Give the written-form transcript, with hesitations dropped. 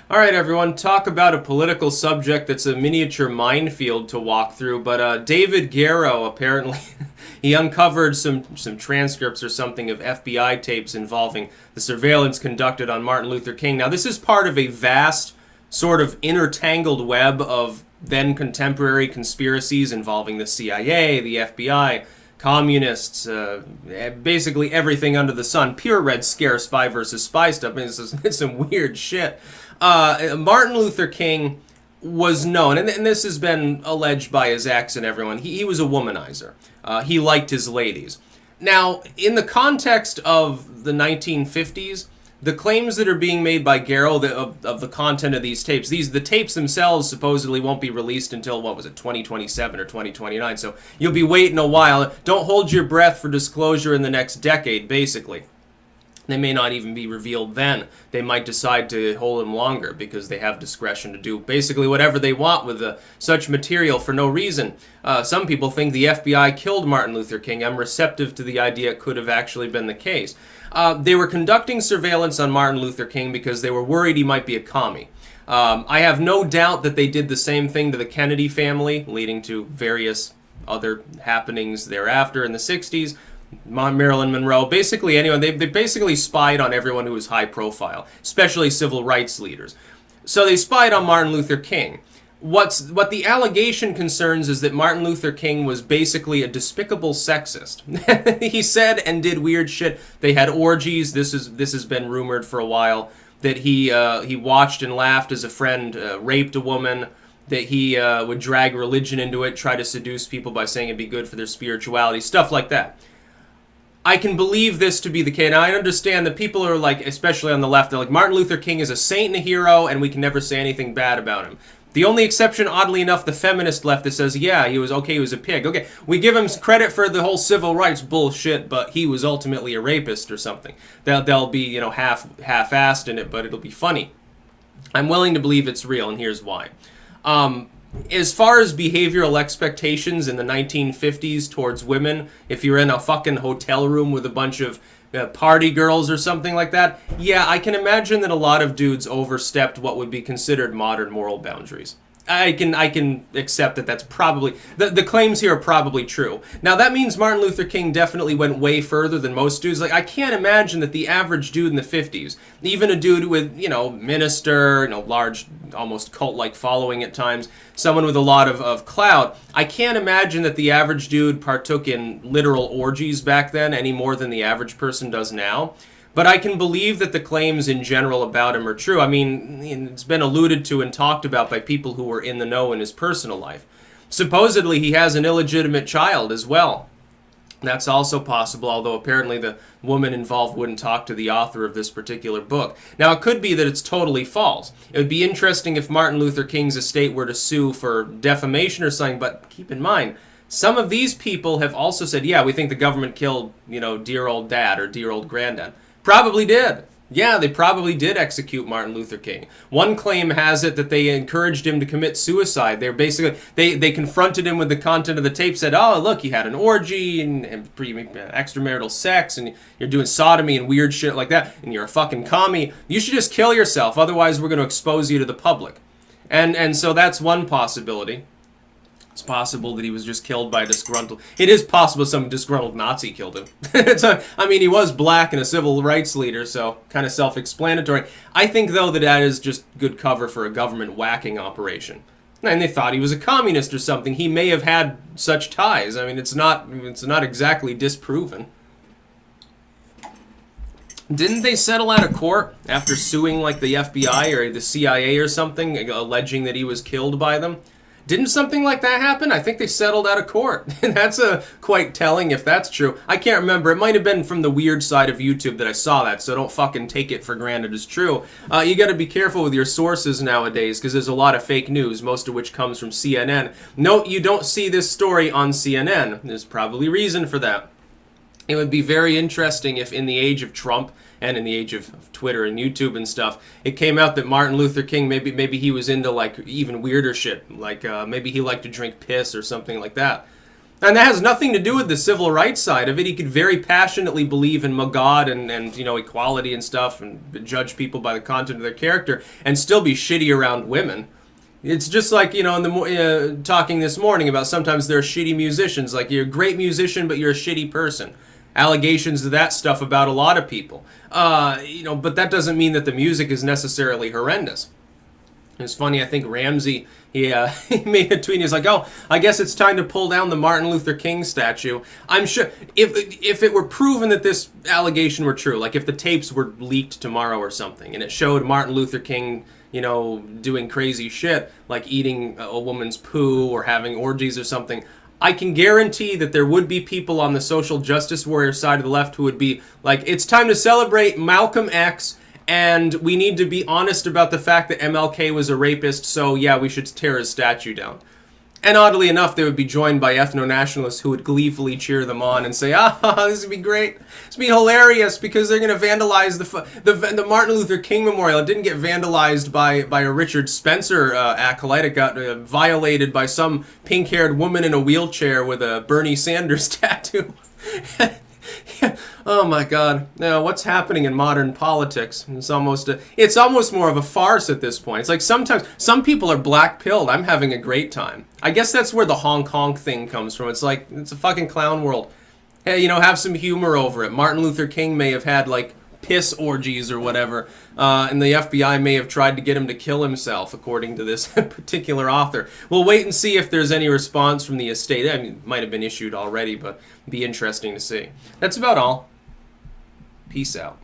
All right, everyone, talk about a political subject that's a miniature minefield to walk through. But David Garrow, apparently, he uncovered some transcripts or something of FBI tapes involving the surveillance conducted on Martin Luther King. Now, this is part of a vast, sort of intertangled web of then contemporary conspiracies involving the CIA, the FBI, communists, basically everything under the sun. Pure Red Scare, spy versus spy stuff. I mean, it's some weird shit. Martin Luther King was known, and this has been alleged by his ex and everyone, he was a womanizer. He liked his ladies. Now, in the context of the 1950s, the claims that are being made by Garrow of the content of these tapes, the tapes themselves supposedly won't be released until, 2027 or 2029, so you'll be waiting a while. Don't hold your breath for disclosure in the next decade, basically. They may not even be revealed then. They might decide to hold them longer because they have discretion to do basically whatever they want with such material for no reason. Some people think the FBI killed Martin Luther King. I'm receptive to the idea it could have actually been the case. They were conducting surveillance on Martin Luther King because they were worried he might be a commie. I have no doubt that they did the same thing to the Kennedy family, leading to various other happenings thereafter in the 60s. Marilyn Monroe, basically anyone. They basically spied on everyone who was high profile, especially civil rights leaders. So they spied on Martin Luther King. What the allegation concerns is that Martin Luther King was basically a despicable sexist. He said and did weird shit. They had orgies. This has been rumored for a while that he watched and laughed as a friend raped a woman. That he would drag religion into it, try to seduce people by saying it'd be good for their spirituality, stuff like that. I can believe this to be the case. Now, I understand that people are like, especially on the left, they're like, Martin Luther King is a saint and a hero, and we can never say anything bad about him. The only exception, oddly enough, the feminist left that says, yeah, he was a pig. Okay, we give him credit for the whole civil rights bullshit, but he was ultimately a rapist or something. They'll be, half-assed in it, but it'll be funny. I'm willing to believe it's real, and here's why. As far as behavioral expectations in the 1950s towards women, if you're in a fucking hotel room with a bunch of party girls or something like that, yeah, I can imagine that a lot of dudes overstepped what would be considered modern moral boundaries. I can accept that that's probably... The claims here are probably true. Now, that means Martin Luther King definitely went way further than most dudes. Like, I can't imagine that the average dude in the 50s, even a dude with, minister, large, almost cult-like following at times, someone with a lot of clout, I can't imagine that the average dude partook in literal orgies back then any more than the average person does now. But I can believe that the claims in general about him are true. I mean, it's been alluded to and talked about by people who were in the know in his personal life. Supposedly, he has an illegitimate child as well. That's also possible, although apparently the woman involved wouldn't talk to the author of this particular book. Now, it could be that it's totally false. It would be interesting if Martin Luther King's estate were to sue for defamation or something, but keep in mind, some of these people have also said, yeah, we think the government killed, dear old dad or dear old granddad. Probably did. Yeah, they probably did execute Martin Luther King. One claim has it that they encouraged him to commit suicide. They're basically, they confronted him with the content of the tape, said, oh, look, you had an orgy and extramarital sex, and you're doing sodomy and weird shit like that, and you're a fucking commie. You should just kill yourself, otherwise we're going to expose you to the public. And so that's one possibility. It's possible that he was just killed by a disgruntled... It is possible some disgruntled Nazi killed him. He was black and a civil rights leader, so kind of self-explanatory. I think, though, that is just good cover for a government whacking operation. And they thought he was a communist or something. He may have had such ties. I mean, it's not exactly disproven. Didn't they settle out of court after suing, like, the FBI or the CIA or something, alleging that he was killed by them? Didn't something like that happen? I think they settled out of court. That's quite telling if that's true. I can't remember. It might have been from the weird side of YouTube that I saw that, so don't fucking take it for granted as true. You gotta be careful with your sources nowadays, because there's a lot of fake news, most of which comes from CNN. Note, you don't see this story on CNN. There's probably reason for that. It would be very interesting if in the age of Trump and in the age of Twitter and YouTube and stuff, it came out that Martin Luther King, maybe he was into like even weirder shit, like maybe he liked to drink piss or something like that. And that has nothing to do with the civil rights side of it. He could very passionately believe in God and you know, equality and stuff, and judge people by the content of their character, and still be shitty around women. It's just like, you know, in the talking this morning about sometimes there are shitty musicians. Like, you're a great musician, but you're a shitty person. Allegations of that stuff about a lot of people. You know, but that doesn't mean that the music is necessarily horrendous. It's funny, I think Ramsey, he made a tweet, he's like, oh, I guess it's time to pull down the Martin Luther King statue. I'm sure, if it were proven that this allegation were true, like if the tapes were leaked tomorrow or something, and it showed Martin Luther King, you know, doing crazy shit, like eating a woman's poo or having orgies or something, I can guarantee that there would be people on the social justice warrior side of the left who would be like, it's time to celebrate Malcolm X, and we need to be honest about the fact that MLK was a rapist, so yeah, we should tear his statue down. And oddly enough, they would be joined by ethno-nationalists who would gleefully cheer them on and say, this would be great. This would be hilarious because they're going to vandalize the Martin Luther King Memorial. It didn't get vandalized by a Richard Spencer acolyte. It got violated by some pink-haired woman in a wheelchair with a Bernie Sanders tattoo. Oh my God! Now, what's happening in modern politics? It's almost more of a farce at this point. It's like sometimes some people are black-pilled. I'm having a great time. I guess that's where the honk honk thing comes from. It's like, it's a fucking clown world. Hey, you know, have some humor over it. Martin Luther King may have had like piss orgies or whatever, and the FBI may have tried to get him to kill himself, according to this particular author. We'll wait and see if there's any response from the estate. I mean, it might have been issued already, but it'd be interesting to see. That's about all. Peace out.